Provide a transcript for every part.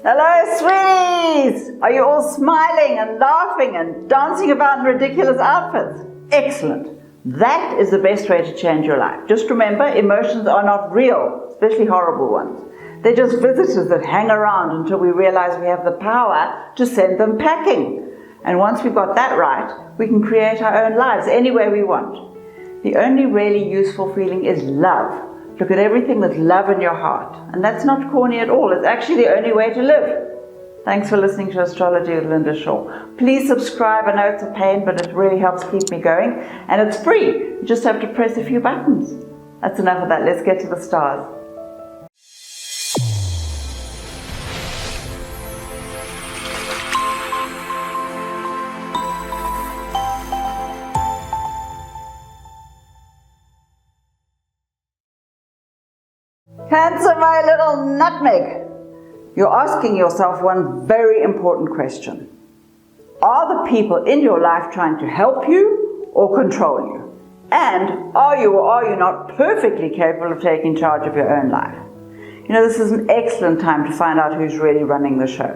Hello, sweeties! Are you all smiling and laughing and dancing about in ridiculous outfits? Excellent. That is the best way to change your life. Just remember, emotions are not real, especially horrible ones. They're just visitors that hang around until we realize we have the power to send them packing. And once we've got that right, we can create our own lives any way we want. The only really useful feeling is love. Look at everything with love in your heart. And that's not corny at all. It's actually the only way to live. Thanks for listening to Astrology with Linda Shaw. Please subscribe. I know it's a pain, but it really helps keep me going. And it's free. You just have to press a few buttons. That's enough of that. Let's get to the stars. Cancer, my little nutmeg. You're asking yourself one very important question. Are the people in your life trying to help you or control you? And are you or are you not perfectly capable of taking charge of your own life? You know, this is an excellent time to find out who's really running the show.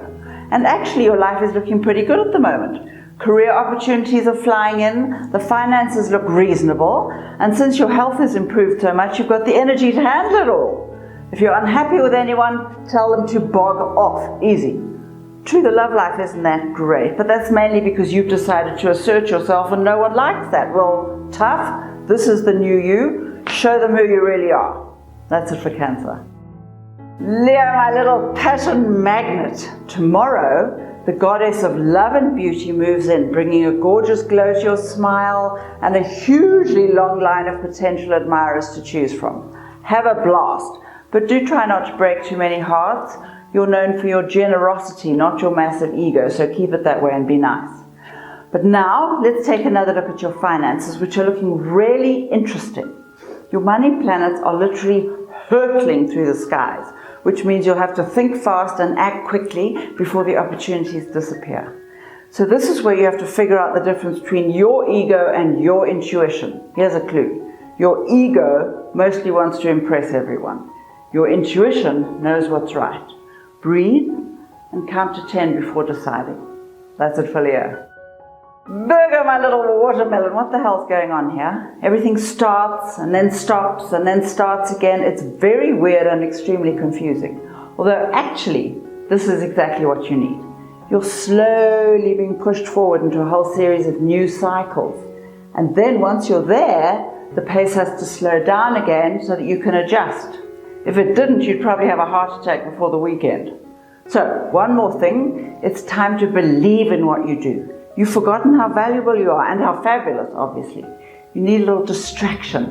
And actually your life is looking pretty good at the moment. Career opportunities are flying in, the finances look reasonable, and since your health has improved so much, you've got the energy to handle it all. If you're unhappy with anyone, tell them to bog off. Easy. True, the love life isn't that great, but that's mainly because you've decided to assert yourself and no one likes that. Well, tough. This is the new you. Show them who you really are. That's it for Cancer. Leo, my little passion magnet. Tomorrow, the goddess of love and beauty moves in, bringing a gorgeous glow to your smile and a hugely long line of potential admirers to choose from. Have a blast. But do try not to break too many hearts. You're known for your generosity, not your massive ego, so keep it that way and be nice. But now, let's take another look at your finances, which are looking really interesting. Your money planets are literally hurtling through the skies, which means you'll have to think fast and act quickly before the opportunities disappear. So this is where you have to figure out the difference between your ego and your intuition. Here's a clue. Your ego mostly wants to impress everyone. Your intuition knows what's right. Breathe and count to 10 before deciding. That's it for Leo. Virgo, my little watermelon, what the hell's going on here? Everything starts and then stops and then starts again. It's very weird and extremely confusing. Although actually, this is exactly what you need. You're slowly being pushed forward into a whole series of new cycles. And then once you're there, the pace has to slow down again so that you can adjust. If it didn't, you'd probably have a heart attack before the weekend. So, one more thing, it's time to believe in what you do. You've forgotten how valuable you are and how fabulous, obviously. You need a little distraction.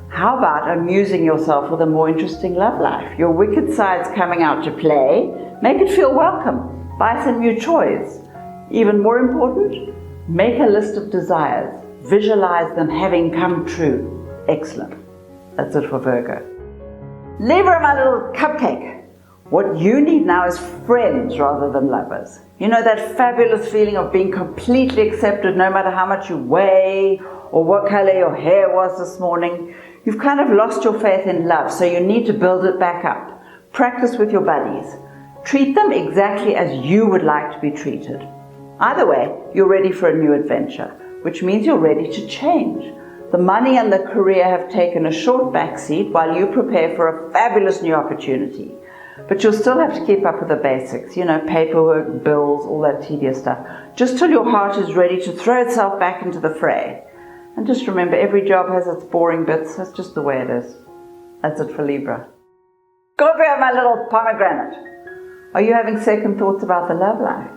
How about amusing yourself with a more interesting love life? Your wicked side's coming out to play. Make it feel welcome. Buy some new toys. Even more important, make a list of desires. Visualize them having come true. Excellent. That's it for Virgo. Libra, my little cupcake. What you need now is friends rather than lovers. You know that fabulous feeling of being completely accepted no matter how much you weigh or what color your hair was this morning. You've kind of lost your faith in love, so you need to build it back up. Practice with your buddies. Treat them exactly as you would like to be treated. Either way, you're ready for a new adventure, which means you're ready to change. The money and the career have taken a short backseat while you prepare for a fabulous new opportunity. But you'll still have to keep up with the basics, you know, paperwork, bills, all that tedious stuff, just till your heart is ready to throw itself back into the fray. And just remember, every job has its boring bits. That's just the way it is. That's it for Libra. Scorpio, my little pomegranate. Are you having second thoughts about the love life?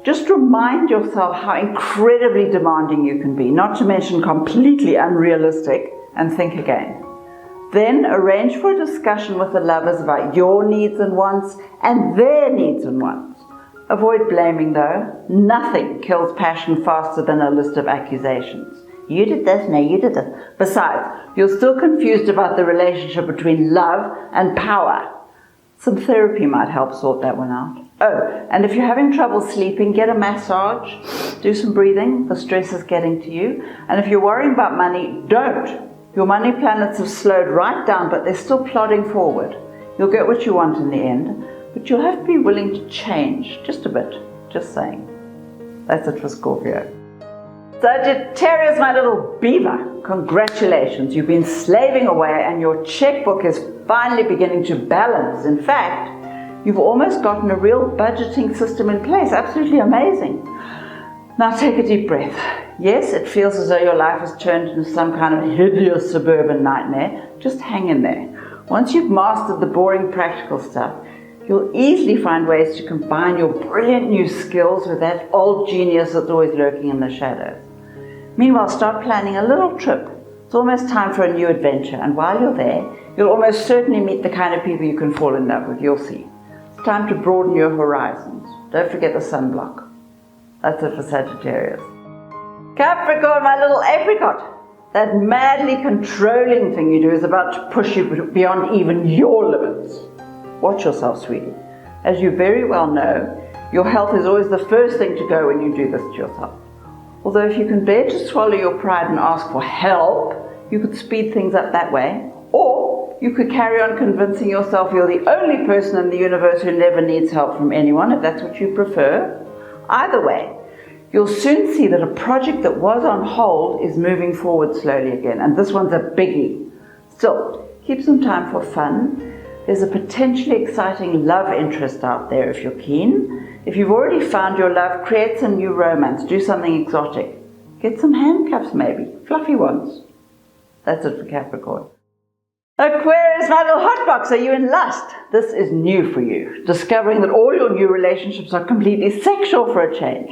Just remind yourself how incredibly demanding you can be, not to mention completely unrealistic, and think again. Then arrange for a discussion with the lovers about your needs and wants and their needs and wants. Avoid blaming though. Nothing kills passion faster than a list of accusations. You did this, no, you did this. Besides, you're still confused about the relationship between love and power. Some therapy might help sort that one out. Oh, and if you're having trouble sleeping, get a massage, do some breathing, the stress is getting to you. And if you're worrying about money, don't. Your money planets have slowed right down, but they're still plodding forward. You'll get what you want in the end. but you'll have to be willing to change just a bit, just saying. That's it for Scorpio. Sagittarius, my little beaver, congratulations. You've been slaving away and your checkbook is finally beginning to balance. In fact, you've almost gotten a real budgeting system in place. Absolutely amazing. Now take a deep breath. Yes, it feels as though your life has turned into some kind of hideous suburban nightmare. Just hang in there. Once you've mastered the boring practical stuff, you'll easily find ways to combine your brilliant new skills with that old genius that's always lurking in the shadows. Meanwhile, start planning a little trip. It's almost time for a new adventure, and while you're there, you'll almost certainly meet the kind of people you can fall in love with. You'll see. It's time to broaden your horizons. Don't forget the sunblock. That's it for Sagittarius. Capricorn, my little apricot. That madly controlling thing you do is about to push you beyond even your limits. Watch yourself, sweetie. As you very well know, your health is always the first thing to go when you do this to yourself. Although if you can bear to swallow your pride and ask for help, you could speed things up that way. Or you could carry on convincing yourself you're the only person in the universe who never needs help from anyone, if that's what you prefer. Either way, you'll soon see that a project that was on hold is moving forward slowly again, and this one's a biggie. Still, keep some time for fun. There's a potentially exciting love interest out there if you're keen. If you've already found your love, create some new romance, do something exotic. Get some handcuffs maybe, fluffy ones. That's it for Capricorn. Aquarius, my little hotbox, are you in lust? This is new for you, discovering that all your new relationships are completely sexual for a change.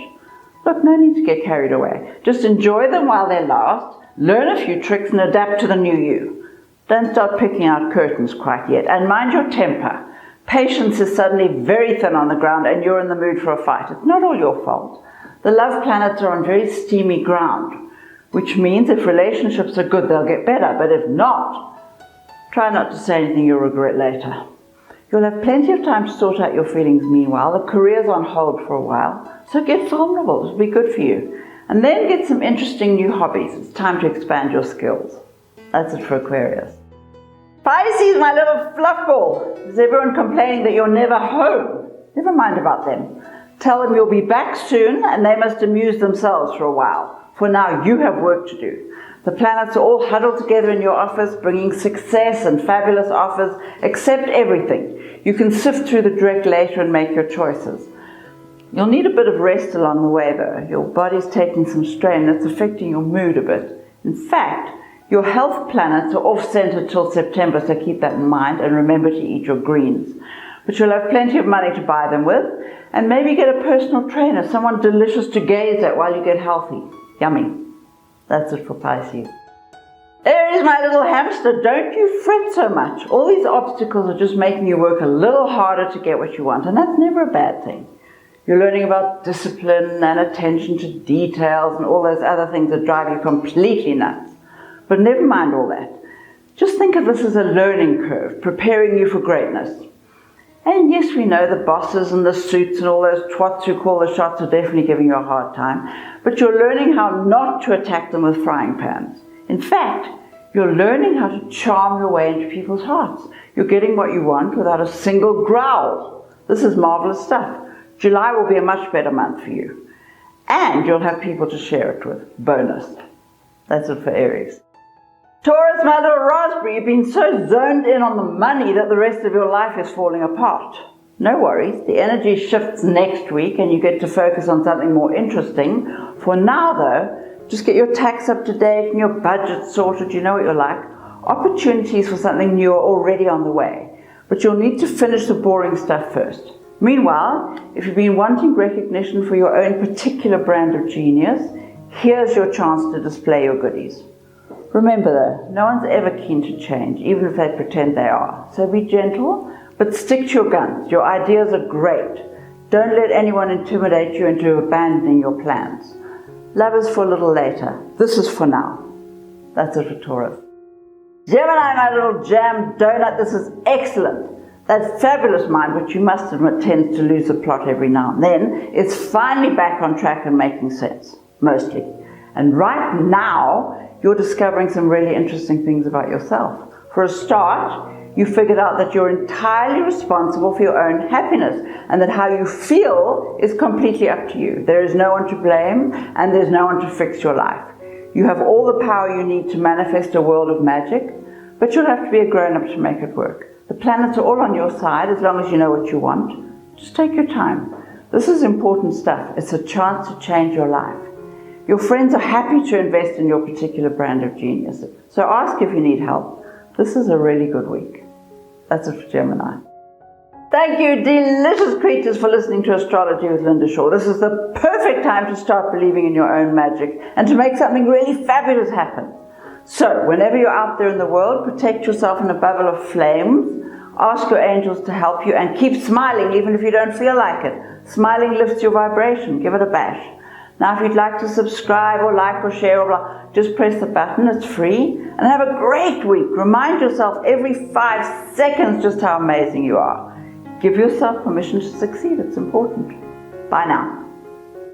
Look, no need to get carried away. Just enjoy them while they last, learn a few tricks and adapt to the new you. Don't start picking out curtains quite yet, and mind your temper. Patience is suddenly very thin on the ground and you're in the mood for a fight. It's not all your fault. The love planets are on very steamy ground, which means if relationships are good, they'll get better. But if not, try not to say anything you'll regret later. You'll have plenty of time to sort out your feelings meanwhile. The career's on hold for a while, so get vulnerable. It'll be good for you. And then get some interesting new hobbies. It's time to expand your skills. That's it for Aquarius. Pisces, my little fluff ball. Is everyone complaining that you're never home? Never mind about them. Tell them you'll be back soon and they must amuse themselves for a while. For now, you have work to do. The planets are all huddled together in your office, bringing success and fabulous offers. Accept everything. You can sift through the direct later and make your choices. You'll need a bit of rest along the way though. Your body's taking some strain that's affecting your mood a bit. In fact, your health planets are off-center till September, so keep that in mind and remember to eat your greens. But you'll have plenty of money to buy them with, and maybe get a personal trainer, someone delicious to gaze at while you get healthy. Yummy. That's it for Pisces. Aries, my little hamster, don't you fret so much. All these obstacles are just making you work a little harder to get what you want, and that's never a bad thing. You're learning about discipline and attention to details and all those other things that drive you completely nuts. But never mind all that. Just think of this as a learning curve, preparing you for greatness. And yes, we know the bosses and the suits and all those twats who call the shots are definitely giving you a hard time, but you're learning how not to attack them with frying pans. In fact, you're learning how to charm your way into people's hearts. You're getting what you want without a single growl. This is marvelous stuff. July will be a much better month for you. And you'll have people to share it with. Bonus. That's it for Aries. Taurus, my little raspberry, you've been so zoned in on the money that the rest of your life is falling apart. No worries, the energy shifts next week and you get to focus on something more interesting. For now though, just get your tax up to date and your budget sorted, you know what you're like. Opportunities for something new are already on the way, but you'll need to finish the boring stuff first. Meanwhile, if you've been wanting recognition for your own particular brand of genius, here's your chance to display your goodies. Remember though, no one's ever keen to change, even if they pretend they are. So be gentle, but stick to your guns. Your ideas are great. Don't let anyone intimidate you into abandoning your plans. Love is for a little later. This is for now. That's it for Taurus. Gemini, my little jam donut, this is excellent. That fabulous mind, which you must admit tends to lose the plot every now and then, is finally back on track and making sense, mostly. And right now, you're discovering some really interesting things about yourself. For a start, You figured out that you're entirely responsible for your own happiness and that how you feel is completely up to you. There is no one to blame and there's no one to fix your life. You have all the power you need to manifest a world of magic, but you'll have to be a grown-up to make it work. The planets are all on your side as long as you know what you want. Just take your time. This is important stuff. It's a chance to change your life. Your friends are happy to invest in your particular brand of genius. So ask if you need help. This is a really good week. That's it for Gemini. Thank you, delicious creatures, for listening to Astrology with Linda Shaw. This is the perfect time to start believing in your own magic and to make something really fabulous happen. So, whenever you're out there in the world, protect yourself in a bubble of flames. Ask your angels to help you and keep smiling even if you don't feel like it. Smiling lifts your vibration. Give it a bash. Now, if you'd like to subscribe or like or share or blah, just press the button. It's free. And have a great week. Remind yourself every 5 seconds just how amazing you are. Give yourself permission to succeed. It's important. Bye now.